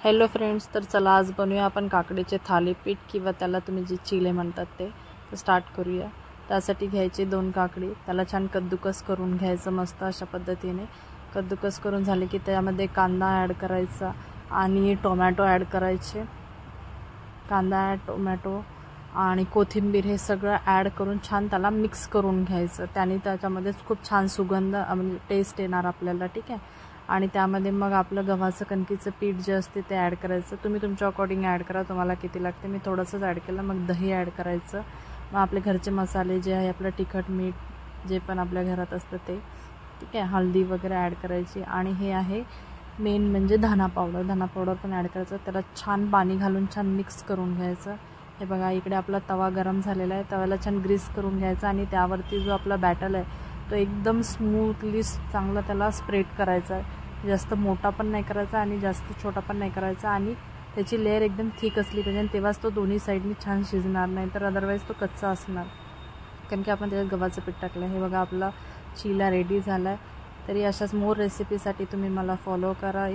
Hello friends, तर चला आज बनवूया आपण काकडीचे थालीपीठ किंवा त्याला तुम्ही जे चिले म्हणतात ते. तर स्टार्ट करूया. त्यासाठी घ्यायचे 2 काकडी, त्याला छान कद्दूकस करून घ्यायचं मस्त अशा पद्धतीने. कद्दूकस करून झाले की त्यामध्ये कांदा ॲड करायचा आणि टोमॅटो ॲड करायचे. कांदा टोमॅटो आणि कोथिंबीर हे सगळं ॲड करून छान त्याला मिक्स करून घ्यायचं. त्याने त्याच्यामध्ये खूप छान सुगंध म्हणजे टेस्ट येणार आपल्याला. ठीक आहे. आणि त्यामध्ये मग आपलं गव्हाचं कणकीचं पीठ जे असते ते ॲड करायचं. तुम्ही तुमच्या अकॉर्डिंग ॲड करा, तुम्हाला किती लागते. मी थोडंसंच ॲड केलं. मग दही ॲड करायचं. मग आपले घरचे मसाले जे आहे, आपलं तिखट मीठ जे पण आपल्या घरात असतं ते. ठीक आहे. हळदी वगैरे ॲड करायची. आणि हे आहे मेन म्हणजे धना पावडर पण ॲड करायचं. त्याला छान पाणी घालून छान मिक्स करून घ्यायचं. हे बघा, इकडे आपला तवा गरम झालेला आहे. तव्याला छान ग्रीस करून घ्यायचा आणि त्यावरती जो आपला बॅटर आहे तो एकदम स्मूथली चांगला त्याला स्प्रेड करायचा आहे. जास्त मोठा पण नाही करायचा आणि जास्त छोटा पण नाही करायचा. आणि त्याची लेअर एकदम थिक असली पाहिजे, तेव्हाच तो दोन्ही साईडनी छान शिजणार, नाही तर अदरवाईज तो कच्चा असणार. कारण की आपण त्याच्यात गव्हाचं पीठ टाकलं. हे बघा, आपला चिला रेडी झाला आहे. तरी अशाच मोर रेसिपीसाठी तुम्ही मला फॉलो करा.